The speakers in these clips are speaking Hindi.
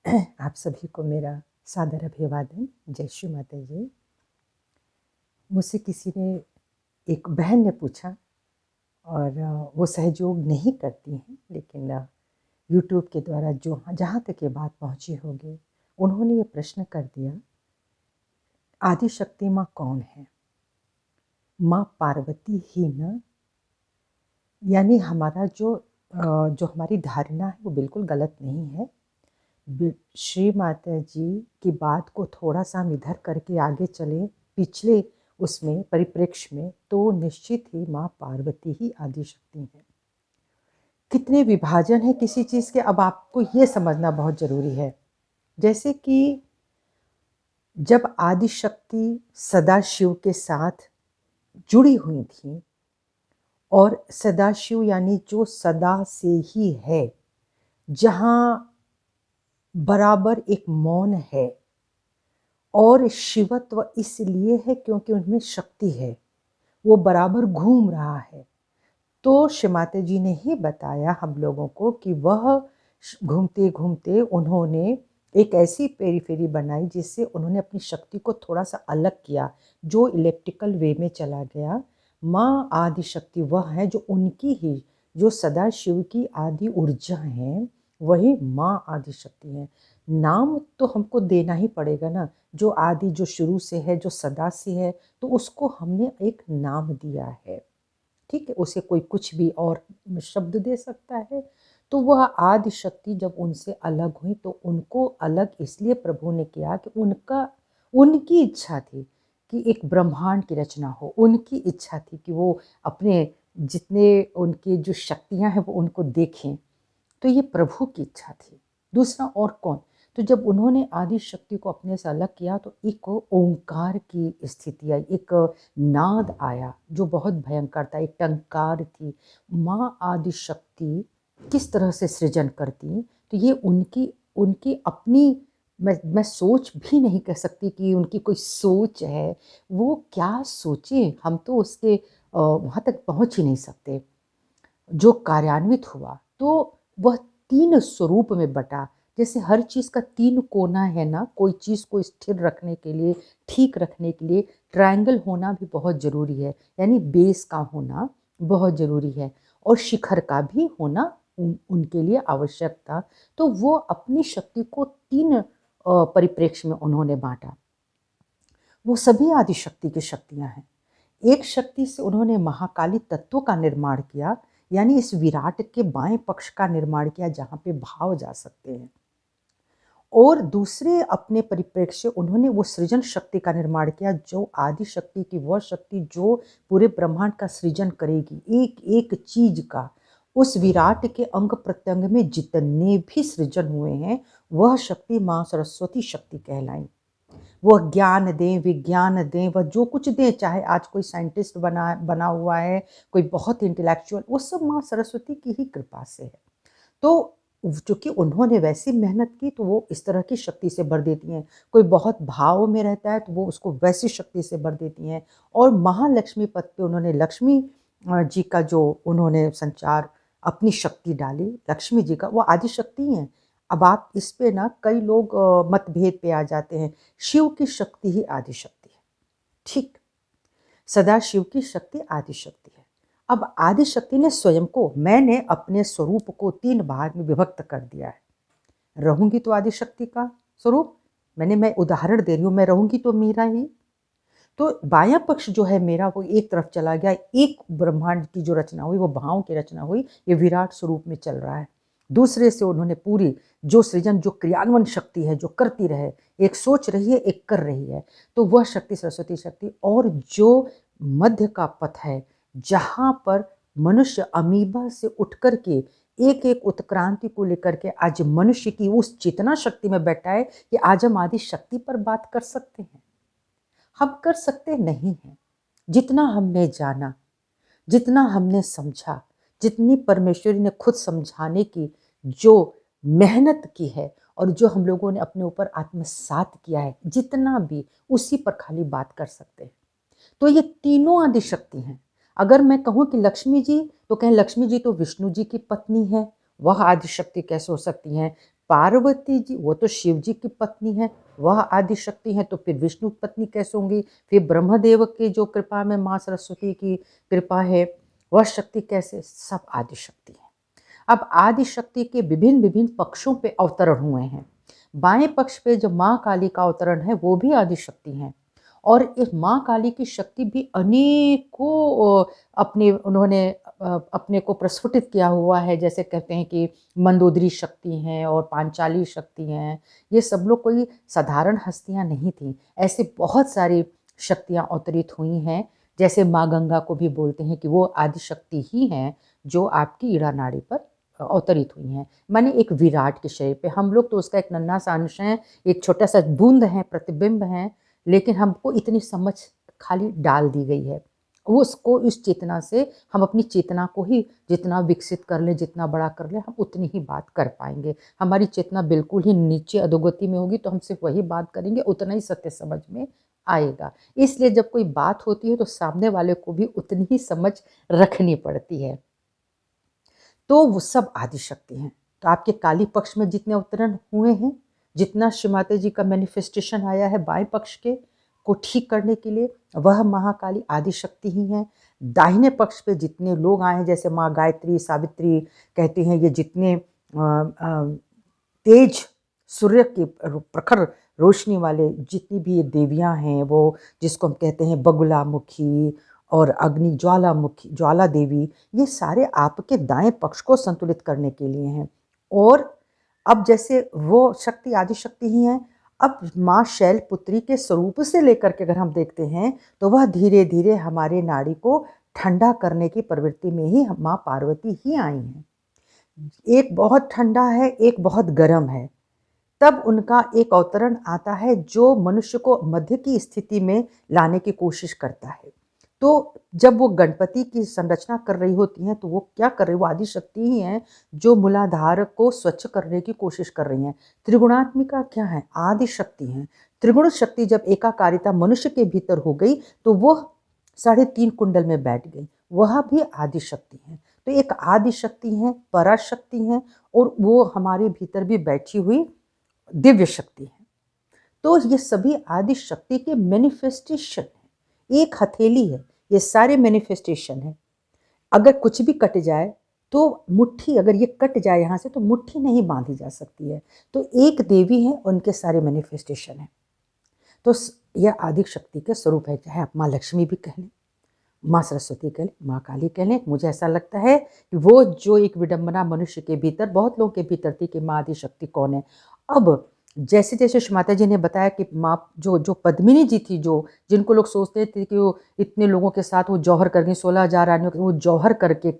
आप सभी को मेरा सादर अभिवादन। जय श्री माता जी। मुझसे किसी ने, एक बहन ने पूछा, और वो सहयोग नहीं करती हैं, लेकिन यूट्यूब के द्वारा जो जहाँ तक ये बात पहुँची होगी, उन्होंने ये प्रश्न कर दिया, आदि शक्ति माँ कौन है? माँ पार्वती ही न? यानी हमारा जो हमारी धारणा है वो बिल्कुल गलत नहीं है। श्री माता जी की बात को थोड़ा सा हम इधर करके आगे चले, पिछले उसमें परिप्रेक्ष्य में, तो निश्चित ही माँ पार्वती ही आदि शक्ति है। कितने विभाजन है किसी चीज़ के, अब आपको ये समझना बहुत ज़रूरी है। जैसे कि जब आदि शक्ति सदाशिव के साथ जुड़ी हुई थी, और सदाशिव यानी जो सदा से ही है, जहाँ बराबर एक मौन है, और शिवत्व इसलिए है क्योंकि उनमें शक्ति है, वो बराबर घूम रहा है। तो श्री माता जी ने ही बताया हम लोगों को कि वह घूमते घूमते उन्होंने एक ऐसी पेरीफेरी बनाई जिससे उन्होंने अपनी शक्ति को थोड़ा सा अलग किया, जो इलेप्टिकल वे में चला गया। माँ आदि शक्ति वह है जो उनकी ही, जो सदा शिव की आदि ऊर्जा है, वही माँ आदि शक्ति है। नाम तो हमको देना ही पड़ेगा ना, जो आदि, जो शुरू से है, जो सदा से है, तो उसको हमने एक नाम दिया है। ठीक है, उसे कोई कुछ भी और शब्द दे सकता है। तो वह आदि शक्ति जब उनसे अलग हुई, तो उनको अलग इसलिए प्रभु ने किया कि उनकी इच्छा थी कि एक ब्रह्मांड की रचना हो। उनकी इच्छा थी कि वो अपने जितने उनकी जो शक्तियां हैं वो उनको देखें। तो ये प्रभु की इच्छा थी। दूसरा और कौन? तो जब उन्होंने आदि शक्ति को अपने से अलग किया, तो एक ओंकार की स्थिति आई, एक नाद आया जो बहुत भयंकर था, एक टंकार थी। माँ आदि शक्ति किस तरह से सृजन करती, तो ये उनकी उनकी अपनी, मैं सोच भी नहीं कह सकती कि उनकी कोई सोच है। वो क्या सोचे, हम तो उसके वहाँ तक पहुँच ही नहीं सकते। जो कार्यान्वित हुआ, तो वह 3 स्वरूप में बटा। जैसे हर चीज़ का 3 कोना है ना, कोई चीज़ को स्थिर रखने के लिए, ठीक रखने के लिए ट्रायंगल होना भी बहुत ज़रूरी है, यानी बेस का होना बहुत ज़रूरी है, और शिखर का भी होना उनके लिए आवश्यक था। तो वो अपनी शक्ति को 3 परिप्रेक्ष्य में उन्होंने बाँटा। वो सभी आदि शक्ति की शक्तियाँ हैं। एक शक्ति से उन्होंने महाकाली तत्व का निर्माण किया, यानी इस विराट के बाएं पक्ष का निर्माण किया, जहाँ पे भाव जा सकते हैं। और दूसरे अपने परिप्रेक्ष्य उन्होंने वो सृजन शक्ति का निर्माण किया, जो आदि शक्ति की वह शक्ति जो पूरे ब्रह्मांड का सृजन करेगी, एक एक चीज का। उस विराट के अंग प्रत्यंग में जितने भी सृजन हुए हैं, वह शक्ति माँ सरस्वती शक्ति कहलाई। वह ज्ञान दें, विज्ञान दें, वह जो कुछ दें, चाहे आज कोई साइंटिस्ट बना हुआ है, कोई बहुत इंटेलेक्चुअल, वो सब माँ सरस्वती की ही कृपा से है। तो चूँकि उन्होंने वैसी मेहनत की, तो वो इस तरह की शक्ति से भर देती हैं। कोई बहुत भाव में रहता है, तो वो उसको वैसी शक्ति से भर देती हैं। और महालक्ष्मी पद पे उन्होंने लक्ष्मी जी का जो उन्होंने संचार, अपनी शक्ति डाली, लक्ष्मी जी का, वो आदि शक्ति हैं। अब आप इस पे ना कई लोग मतभेद पे आ जाते हैं। शिव की शक्ति ही आदि शक्ति है, ठीक। सदाशिव की शक्ति आदि शक्ति है। अब आदि शक्ति ने स्वयं को, मैंने अपने स्वरूप को 3 भाग में विभक्त कर दिया है। रहूंगी तो आदि शक्ति का स्वरूप, मैं उदाहरण दे रही हूँ, मैं रहूंगी तो मीरा ही। तो बायां पक्ष जो है मेरा, वो एक तरफ चला गया, एक ब्रह्मांड की जो रचना हुई, वो भावों की रचना हुई, ये विराट स्वरूप में चल रहा है। दूसरे से उन्होंने पूरी जो सृजन, जो क्रियान्वयन शक्ति है, जो करती रहे, एक सोच रही है, एक कर रही है, तो वह शक्ति सरस्वती शक्ति। और जो मध्य का पथ है, जहाँ पर मनुष्य अमीबा से उठ कर के एक एक उत्क्रांति को लेकर के आज मनुष्य की उस चेतना शक्ति में बैठा है कि आज हम आदि शक्ति पर बात कर सकते हैं। हम कर सकते नहीं हैं। जितना हमने जाना, जितना हमने समझा, जितनी परमेश्वरी ने खुद समझाने की जो मेहनत की है, और जो हम लोगों ने अपने ऊपर आत्मसात किया है, जितना भी, उसी पर खाली बात कर सकते हैं। तो ये तीनों आदि शक्ति हैं। अगर मैं कहूँ कि लक्ष्मी जी, तो कहें लक्ष्मी जी तो विष्णु जी की पत्नी है, वह आदि शक्ति कैसे हो सकती हैं? पार्वती जी वो तो शिव जी की पत्नी है, वह आदि शक्ति है, तो फिर विष्णु की पत्नी कैसे होंगी? फिर ब्रह्मदेव की जो कृपा में माँ सरस्वती की कृपा है, वह शक्ति कैसे? सब आदि शक्ति है। अब आदि शक्ति के विभिन्न विभिन्न पक्षों पे अवतरण हुए हैं। बाएं पक्ष पे जो माँ काली का अवतरण है वो भी आदि शक्ति है, और इस माँ काली की शक्ति भी अनेकों अपने उन्होंने अपने को प्रस्फुटित किया हुआ है। जैसे कहते हैं कि मंदोदरी शक्ति हैं और पांचाली शक्ति हैं। ये सब लोग कोई साधारण हस्तियां नहीं थीं, ऐसे बहुत सारी शक्तियां अवतरित हुई हैं। जैसे माँ गंगा को भी बोलते हैं कि वो आदि शक्ति ही हैं जो आपकी ईड़ा नाड़ी पर अवतरित हुई हैं। माने एक विराट के शरीर पे, हम लोग तो उसका एक नन्हा सा अंश हैं, एक छोटा सा बूंद है, प्रतिबिंब हैं, लेकिन हमको इतनी समझ खाली डाल दी गई है। वो उसको इस चेतना से हम अपनी चेतना को ही जितना विकसित कर लें, जितना बड़ा कर लें, हम उतनी ही बात कर पाएंगे। हमारी चेतना बिल्कुल ही नीचे अधोगति में होगी तो हम सिर्फ वही बात करेंगे, उतना ही सत्य समझ में आएगा। इसलिए जब कोई बात होती है तो सामने वाले को भी उतनी ही समझ रखनी पड़ती है। तो वो सब आदि शक्ति हैं। तो आपके काली पक्ष में जितने अवतरण हुए हैं, जितना श्री माता जी का मैनिफेस्टेशन आया है बाएं पक्ष के को ठीक करने के लिए, वह महाकाली आदि शक्ति ही है। दाहिने पक्ष पे जितने लोग आए हैं, जैसे माँ गायत्री, सावित्री कहती हैं, ये जितने तेज सूर्य की प्रखर रोशनी वाले जितनी भी ये देवियां हैं, वो जिसको हम कहते हैं बगुलामुखी और अग्नि ज्वालामुखी, ज्वाला देवी, ये सारे आपके दाएं पक्ष को संतुलित करने के लिए हैं। और अब जैसे वो शक्ति आदि शक्ति ही है, अब माँ शैलपुत्री के स्वरूप से लेकर के अगर हम देखते हैं तो वह धीरे धीरे हमारे नाड़ी को ठंडा करने की प्रवृत्ति में ही माँ पार्वती ही आई हैं। एक बहुत ठंडा है, एक बहुत गर्म है। तब उनका एक अवतरण आता है जो मनुष्य को मध्य की स्थिति में लाने की कोशिश करता है। तो जब वो गणपति की संरचना कर रही होती हैं तो वो क्या कर रही है? वो आदि शक्ति ही हैं जो मूलाधार को स्वच्छ करने की कोशिश कर रही हैं। त्रिगुणात्मिका क्या है? आदि शक्ति हैं। त्रिगुण शक्ति जब एकाकारिता मनुष्य के भीतर हो गई तो वो 3.5 कुंडल में बैठ गई, वह भी आदि शक्ति है। तो एक आदि शक्ति है, पराशक्ति है, और वो हमारे भीतर भी बैठी हुई दिव्य शक्ति है। तो ये सभी आदि शक्ति के मैनिफेस्टेशन है। एक हथेली है, ये सारे मैनिफेस्टेशन है। अगर कुछ भी कट जाए तो मुट्ठी, अगर ये कट जाए यहाँ से तो मुट्ठी नहीं बांधी जा सकती है। तो एक देवी है, उनके सारे मैनिफेस्टेशन है। तो यह आदि शक्ति के स्वरूप है। चाहे आप माँ लक्ष्मी भी कह लें, माँ सरस्वती कह लें, माँ काली कह लें, मुझे ऐसा लगता है कि वो जो एक विडंबना मनुष्य के भीतर, बहुत लोगों के भीतर थी कि माँ आदि शक्ति कौन है। अब जैसे जैसे माता जी ने बताया कि माँ जो पद्मिनी जी थी, जो जिनको लोग सोचते थे कि वो इतने लोगों के साथ वो जौहर कर गई, 16,000 रानियों के वो जौहर करके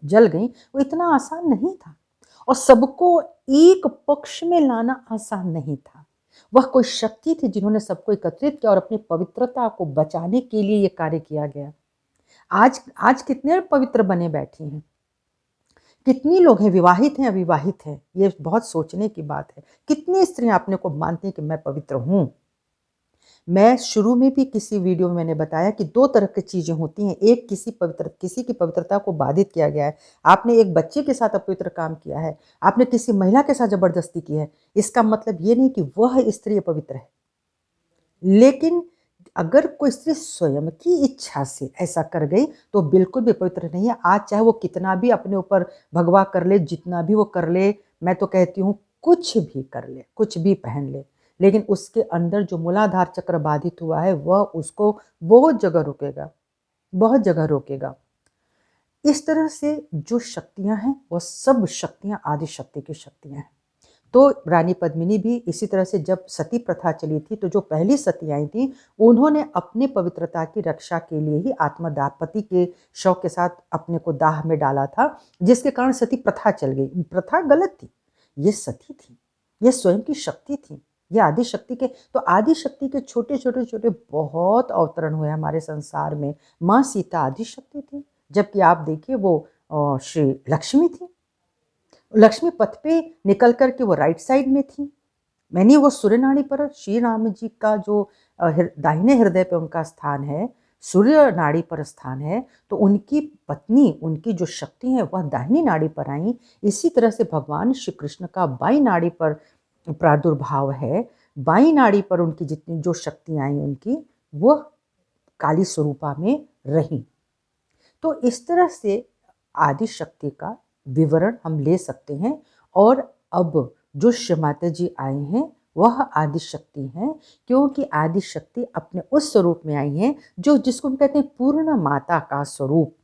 जल गई, वो इतना आसान नहीं था। और सबको एक पक्ष में लाना आसान नहीं था। वह कोई शक्ति थी जिन्होंने सबको एकत्रित किया और अपनी पवित्रता को बचाने के लिए ये कार्य किया गया। आज कितने पवित्र बने बैठे हैं, कितनी लोग हैं विवाहित हैं, अविवाहित हैं, ये बहुत सोचने की बात है। कितनी स्त्रियां अपने को मानती हैं कि मैं पवित्र हूं। मैं शुरू में भी किसी वीडियो में मैंने बताया कि 2 तरह की चीजें होती हैं। एक किसी की पवित्रता को बाधित किया गया है, आपने एक बच्चे के साथ अपवित्र काम किया है, आपने किसी महिला के साथ जबरदस्ती की है, इसका मतलब ये नहीं कि वह स्त्री पवित्र है। लेकिन अगर कोई स्त्री स्वयं की इच्छा से ऐसा कर गई तो बिल्कुल भी पवित्र नहीं है। आज चाहे वो कितना भी अपने ऊपर भगवा कर ले, जितना भी वो कर ले, मैं तो कहती हूँ कुछ भी कर ले, कुछ भी पहन ले, लेकिन उसके अंदर जो मूलाधार चक्र बाधित हुआ है वह उसको बहुत जगह रोकेगा, बहुत जगह रोकेगा। इस तरह से जो शक्तियां हैं वह सब शक्तियां आदि शक्ति की शक्तियां हैं। तो रानी पद्मिनी भी इसी तरह से, जब सती प्रथा चली थी तो जो पहली सती आई थी उन्होंने अपने पवित्रता की रक्षा के लिए ही आत्मदाह, पति के शव के साथ अपने को दाह में डाला था, जिसके कारण सती प्रथा चल गई। प्रथा गलत थी, ये सती थी, ये स्वयं की शक्ति थी, ये आदि शक्ति के। तो आदि शक्ति के छोटे छोटे छोटे बहुत अवतरण हुए हमारे संसार में। माँ सीता आदि शक्ति थी, जबकि आप देखिए वो श्री लक्ष्मी थी। लक्ष्मी पथ पे निकल कर के वो राइट साइड में थी, मैंने वो सूर्यनाड़ी पर श्री राम जी का जो दाहिने हृदय पे उनका स्थान है, सूर्य नाड़ी पर स्थान है, तो उनकी पत्नी, उनकी जो शक्ति है वह दाहिनी नाड़ी पर आई। इसी तरह से भगवान श्री कृष्ण का बाईं नाड़ी पर प्रादुर्भाव है। बाईं नाड़ी पर उनकी जितनी जो शक्तियाँ आई उनकी, वह काली स्वरूपा में रहीं। तो इस तरह से आदि शक्ति का विवरण हम ले सकते हैं। और अब जो श्री माता जी आए हैं वह आदि शक्ति हैं, क्योंकि आदि शक्ति अपने उस स्वरूप में आई हैं जो जिसको हम कहते हैं पूर्ण माता का स्वरूप।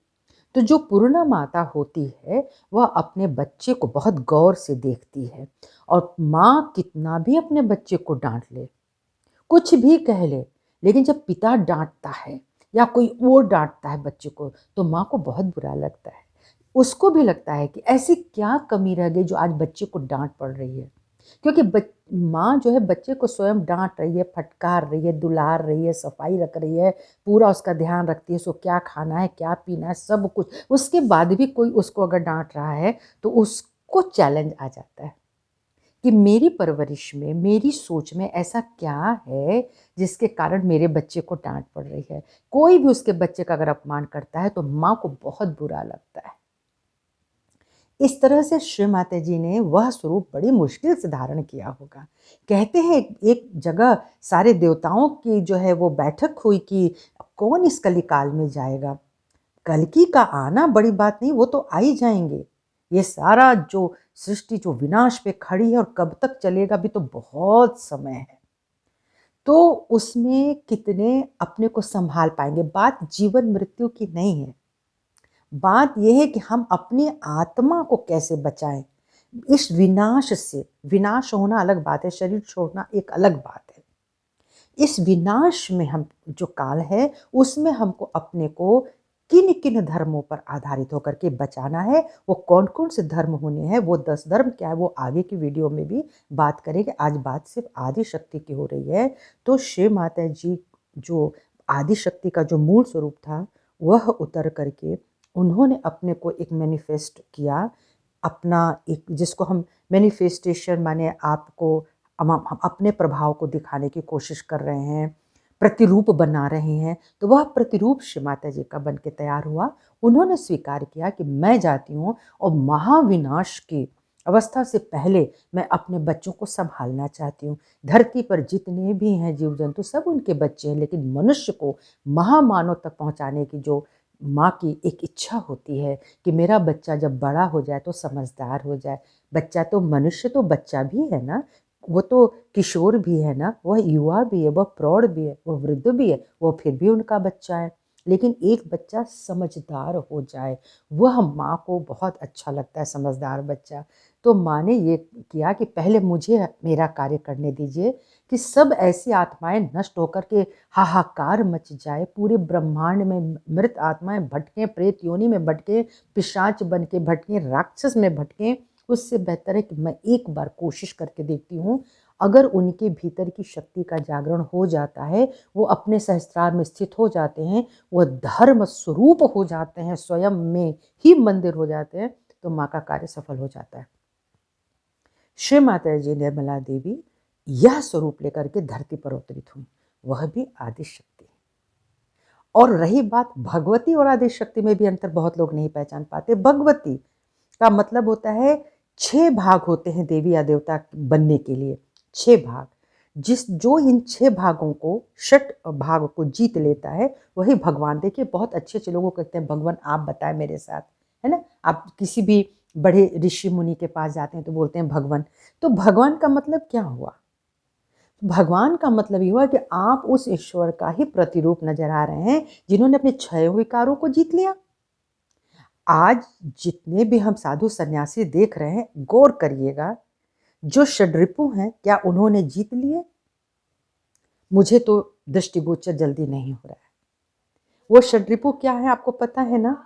तो जो पूर्ण माता होती है वह अपने बच्चे को बहुत गौर से देखती है, और माँ कितना भी अपने बच्चे को डांट ले, कुछ भी कह ले, लेकिन जब पिता डांटता है या कोई और डांटता है बच्चे को, तो माँ को बहुत बुरा लगता है। उसको भी लगता है कि ऐसी क्या कमी रह गई जो आज बच्चे को डांट पड़ रही है, क्योंकि माँ जो है बच्चे को स्वयं डांट रही है, फटकार रही है, दुलार रही है, सफाई रख रही है, पूरा उसका ध्यान रखती है, उसको क्या खाना है, क्या पीना है, सब कुछ। उसके बाद भी कोई उसको अगर डांट रहा है तो उसको चैलेंज आ जाता है कि मेरी परवरिश में, मेरी सोच में ऐसा क्या है जिसके कारण मेरे बच्चे को डांट पड़ रही है। कोई भी उसके बच्चे का अगर अपमान करता है तो माँ को बहुत बुरा लगता है। इस तरह से श्री माता जी ने वह स्वरूप बड़ी मुश्किल से धारण किया होगा। कहते हैं एक जगह सारे देवताओं की जो है वो बैठक हुई कि कौन इस कलिकाल में जाएगा। कल्कि का आना बड़ी बात नहीं, वो तो आ ही जाएंगे। ये सारा जो सृष्टि जो विनाश पे खड़ी है और कब तक चलेगा भी तो बहुत समय है। तो उसमें कितने अपने को संभाल पाएंगे। बात जीवन मृत्यु की नहीं है, बात यह है कि हम अपनी आत्मा को कैसे बचाएं इस विनाश से। विनाश होना अलग बात है, शरीर छोड़ना एक अलग बात है। इस विनाश में हम जो काल है उसमें हमको अपने को किन किन धर्मों पर आधारित होकर के बचाना है। वो कौन कौन से धर्म होने हैं, वो 10 धर्म क्या है, वो आगे की वीडियो में भी बात करेंगे। आज बात सिर्फ आदि शक्ति की हो रही है। तो श्री माता जी जो आदि शक्ति का जो मूल स्वरूप था वह उतर करके उन्होंने अपने को एक मैनिफेस्ट किया, अपना एक, जिसको हम मैनिफेस्टेशन माने आपको हम अपने प्रभाव को दिखाने की कोशिश कर रहे हैं, प्रतिरूप बना रहे हैं। तो वह प्रतिरूप श्री माता जी का बन के तैयार हुआ। उन्होंने स्वीकार किया कि मैं जाती हूँ और महाविनाश की अवस्था से पहले मैं अपने बच्चों को संभालना चाहती हूँ। धरती पर जितने भी हैं जीव जंतु सब उनके बच्चे हैं, लेकिन मनुष्य को महामानव तक पहुँचाने की जो माँ की एक इच्छा होती है कि मेरा बच्चा जब बड़ा हो जाए तो समझदार हो जाए। बच्चा तो मनुष्य तो बच्चा भी है ना, वो तो किशोर भी है ना, वह युवा भी है, वह प्रौढ़ भी है, वह वृद्ध भी है, वो फिर भी उनका बच्चा है। लेकिन एक बच्चा समझदार हो जाए वह माँ को बहुत अच्छा लगता है, समझदार बच्चा। तो माँ ने ये किया कि पहले मुझे मेरा कार्य करने दीजिए कि सब ऐसी आत्माएं नष्ट होकर के हाहाकार मच जाए, पूरे ब्रह्मांड में मृत आत्माएं भटकें, प्रेत योनि में भटकें, पिशाच बन के भटकें, राक्षस में भटकें। उससे बेहतर है कि मैं एक बार कोशिश करके देखती हूँ। अगर उनके भीतर की शक्ति का जागरण हो जाता है, वो अपने सहस्त्रार में स्थित हो जाते हैं, वह धर्म स्वरूप हो जाते हैं, स्वयं में ही मंदिर हो जाते हैं, तो माँ का कार्य सफल हो जाता है। श्री माता जी निर्मला देवी यह स्वरूप लेकर के धरती पर अवतरित हुई, वह भी आदि शक्ति। और रही बात भगवती और आदि शक्ति में भी अंतर बहुत लोग नहीं पहचान पाते। भगवती का मतलब होता है 6 भाग होते हैं देवी या देवता बनने के लिए, 6 भाग। जो इन 6 भागों को, 6 भाग को जीत लेता है वही भगवान। देखिए बहुत अच्छे अच्छे लोगों को कहते हैं भगवान आप बताएं मेरे साथ, है ना। आप किसी भी बड़े ऋषि मुनि के पास जाते हैं तो बोलते हैं भगवान। तो भगवान का मतलब क्या हुआ? भगवान का मतलब ये हुआ कि आप उस ईश्वर का ही प्रतिरूप नजर आ रहे हैं जिन्होंने अपने 6 विकारों को जीत लिया। आज जितने भी हम साधु सन्यासी देख रहे हैं, गौर करिएगा, जो षड्रिपु हैं क्या उन्होंने जीत लिए? मुझे तो दृष्टिगोचर जल्दी नहीं हो रहा है। वो षड्रिपु क्या है आपको पता है ना।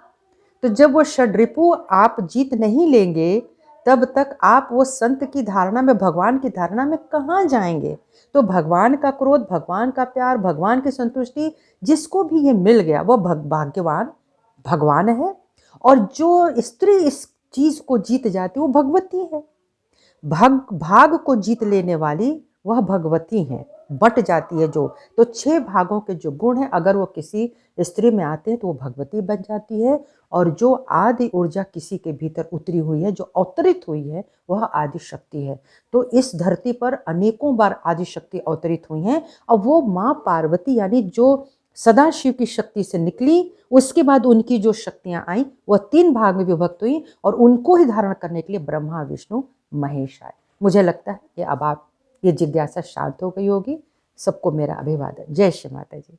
तो जब वो षड्रिपु आप जीत नहीं लेंगे तब तक आप वो संत की धारणा में, भगवान की धारणा में कहाँ जाएंगे। तो भगवान का क्रोध, भगवान का प्यार, भगवान की संतुष्टि जिसको भी ये मिल गया वो भाग्यवान भगवान है। और जो स्त्री इस चीज को जीत जाती है वो भगवती है। भाग को जीत लेने वाली वह भगवती हैं, बट जाती है जो। तो 6 भागों के जो गुण हैं, अगर वो किसी स्त्री में आते हैं तो वो भगवती बन जाती है, और जो आदि ऊर्जा किसी के भीतर उतरी हुई है, जो अवतरित हुई है, वह आदि शक्ति है। तो इस धरती पर अनेकों बार आदि शक्ति अवतरित हुई हैं, और वो माँ पार्वती यानी जो सदाशिव की शक्ति से निकली, उसके बाद उनकी जो शक्तियां आई वह 3 भाग में विभक्त हुई, और उनको ही धारण करने के लिए ब्रह्मा विष्णु महेश आए। मुझे लगता है कि अब आप ये जिज्ञासा शांत हो गई होगी। सबको मेरा अभिवादन। जय श्री माता जी।